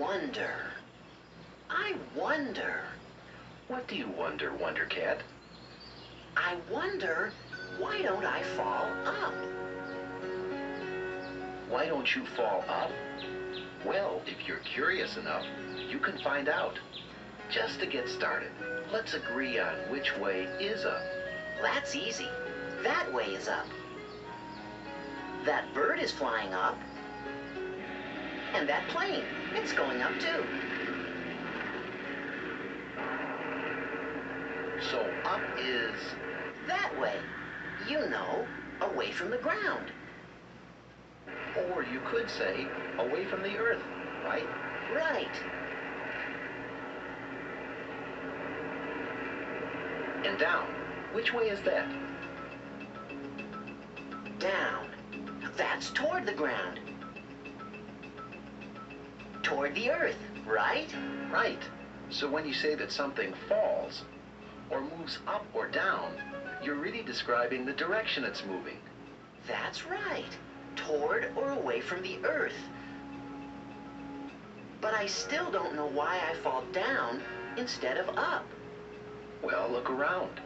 wonder. I wonder. What do you wonder, Wonder Cat? I wonder, why don't I fall up? Why don't you fall up? Well, if you're curious enough, you can find out. Just to get started, let's agree on which way is up. That's easy. That way is up. That bird is flying up. And that plane, it's going up too. So up is... That way. You know, away from the ground. Or you could say, away from the earth, right? Right. And down. Which way is that? Down. That's toward the ground. Toward the earth, right? Right. So when you say that something falls, or moves up or down, you're really describing the direction it's moving. That's right. Toward or away from the earth. But I still don't know why I fall down instead of up. Well, look around.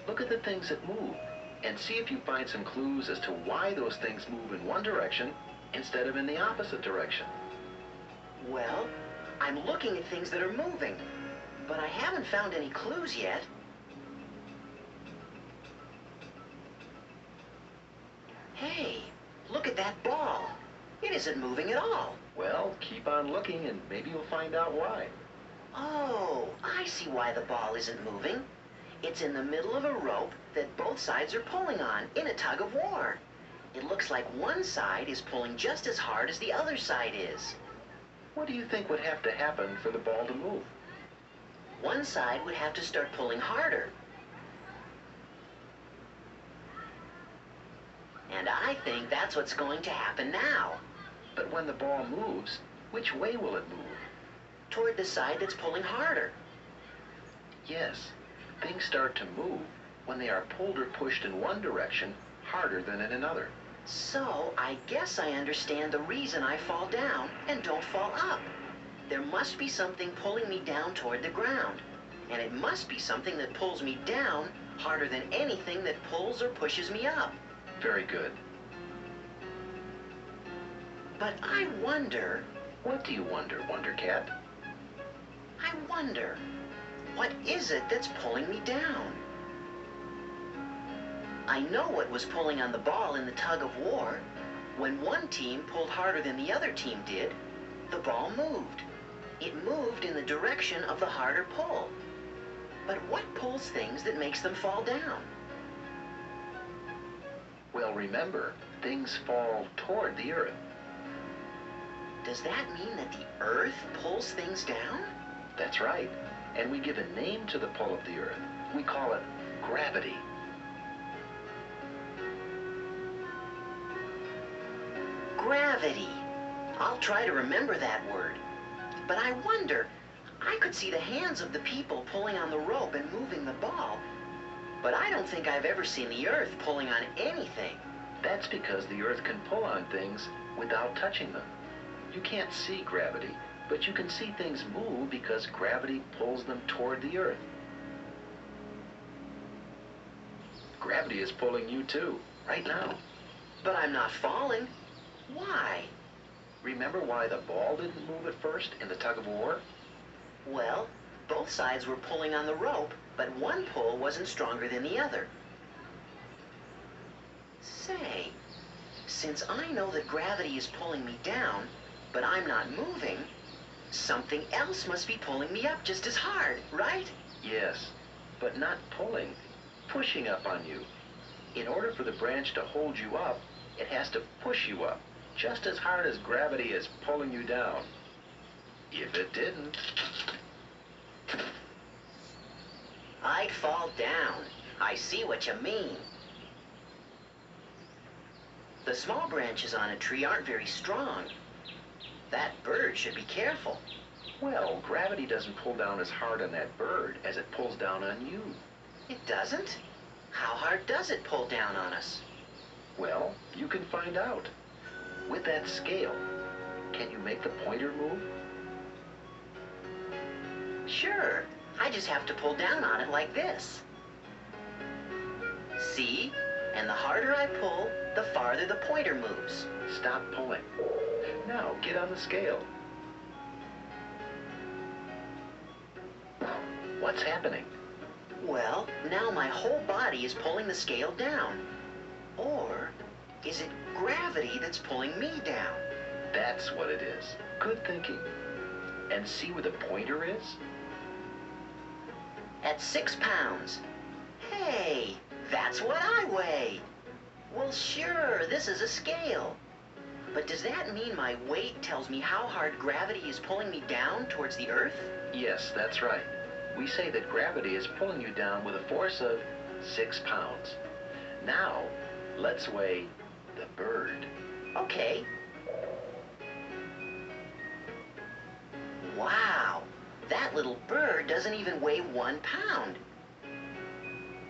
Look at the things that move, and see if you find some clues as to why those things move in one direction instead of in the opposite direction. Well, I'm looking at things that are moving, but I haven't found any clues yet. Hey, look at that ball. It isn't moving at all. Well, keep on looking and maybe you'll find out why. Oh, I see why the ball isn't moving. It's in the middle of a rope that both sides are pulling on in a tug of war. It looks like one side is pulling just as hard as the other side is. What do you think would have to happen for the ball to move? One side would have to start pulling harder. And I think that's what's going to happen now. But when the ball moves, which way will it move? Toward the side that's pulling harder. Yes, things start to move when they are pulled or pushed in one direction harder than in another. So, I guess I understand the reason I fall down and don't fall up. There must be something pulling me down toward the ground. And it must be something that pulls me down harder than anything that pulls or pushes me up. Very good. But I wonder... What do you wonder, Wonder Cat? I wonder, what is it that's pulling me down? I know what was pulling on the ball in the tug of war. When one team pulled harder than the other team did, the ball moved. It moved in the direction of the harder pull. But what pulls things that makes them fall down? Well, remember, things fall toward the earth. Does that mean that the earth pulls things down? That's right. And we give a name to the pull of the earth. We call it gravity. Gravity. I'll try to remember that word. But I wonder, I could see the hands of the people pulling on the rope and moving the ball, but I don't think I've ever seen the earth pulling on anything. That's because the earth can pull on things without touching them. You can't see gravity, but you can see things move because gravity pulls them toward the earth. Gravity is pulling you too, right now. But I'm not falling. Why? Remember why the ball didn't move at first in the tug of war? Well, both sides were pulling on the rope, but one pull wasn't stronger than the other. Say, since I know that gravity is pulling me down, but I'm not moving, something else must be pulling me up just as hard, right? Yes, but not pulling, pushing up on you. In order for the branch to hold you up, it has to push you up, just as hard as gravity is pulling you down. If it didn't... I'd fall down. I see what you mean. The small branches on a tree aren't very strong. That bird should be careful. Well, gravity doesn't pull down as hard on that bird as it pulls down on you. It doesn't? How hard does it pull down on us? Well, you can find out. With that scale, Can you make the pointer move? Sure, I just have to pull down on it like this. See? And the harder I pull, the farther the pointer moves. Stop pulling. Now, get on the scale. What's happening? Well, now my whole body is pulling the scale down. Or is it gravity that's pulling me down? That's what it is. Good thinking. And see where the pointer is? At 6 pounds. Hey, that's what I weigh. Well, sure, this is a scale. But does that mean my weight tells me how hard gravity is pulling me down towards the Earth? Yes, that's right. We say that gravity is pulling you down with a force of 6 pounds. Now, let's weigh the bird. Okay. Wow, that little bird doesn't even weigh 1 pound.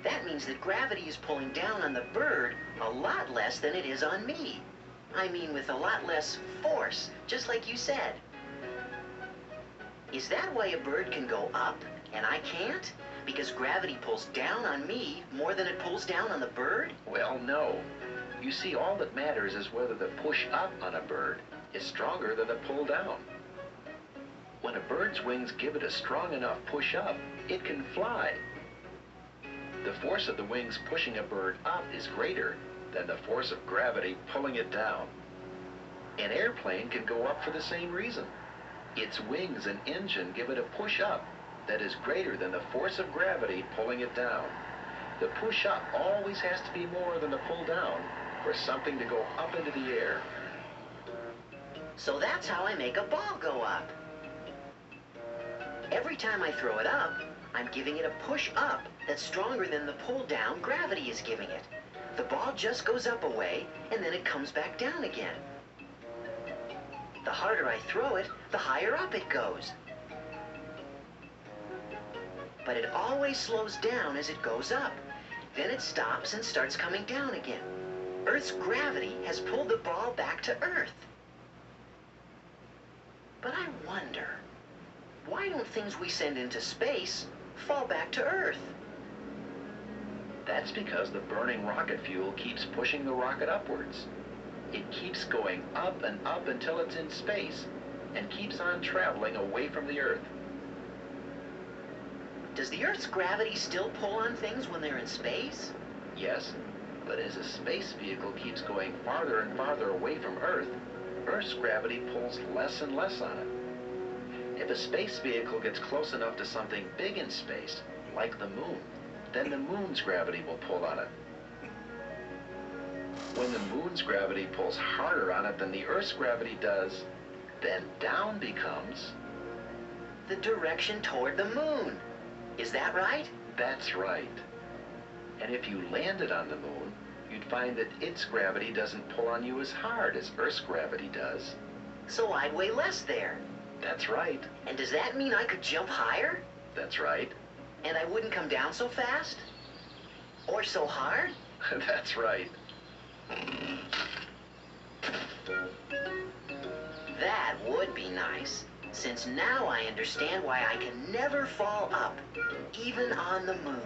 That means that gravity is pulling down on the bird a lot less than it is on me. I mean, with a lot less force, just like you said. Is that why a bird can go up and I can't? Because gravity pulls down on me more than it pulls down on the bird? Well, no. You see, all that matters is whether the push up on a bird is stronger than the pull down. When a bird's wings give it a strong enough push up, it can fly. The force of the wings pushing a bird up is greater than the force of gravity pulling it down. An airplane can go up for the same reason. Its wings and engine give it a push up that is greater than the force of gravity pulling it down. The push up always has to be more than the pull down for something to go up into the air. So that's how I make a ball go up. Every time I throw it up, I'm giving it a push up that's stronger than the pull down gravity is giving it. The ball just goes up a way, and then it comes back down again. The harder I throw it, the higher up it goes. But it always slows down as it goes up. Then it stops and starts coming down again. Earth's gravity has pulled the ball back to Earth. But I wonder, why don't things we send into space fall back to Earth? That's because the burning rocket fuel keeps pushing the rocket upwards. It keeps going up and up until it's in space, and keeps on traveling away from the Earth. Does the Earth's gravity still pull on things when they're in space? Yes, but as a space vehicle keeps going farther and farther away from Earth, Earth's gravity pulls less and less on it. If a space vehicle gets close enough to something big in space, like the moon, then the moon's gravity will pull on it. When the moon's gravity pulls harder on it than the Earth's gravity does, then down becomes the direction toward the moon. Is that right? That's right. And if you landed on the moon, you'd find that its gravity doesn't pull on you as hard as Earth's gravity does. So I'd weigh less there. That's right. And does that mean I could jump higher? That's right. And I wouldn't come down so fast? Or so hard? That's right. That would be nice, since now I understand why I can never fall up, even on the moon.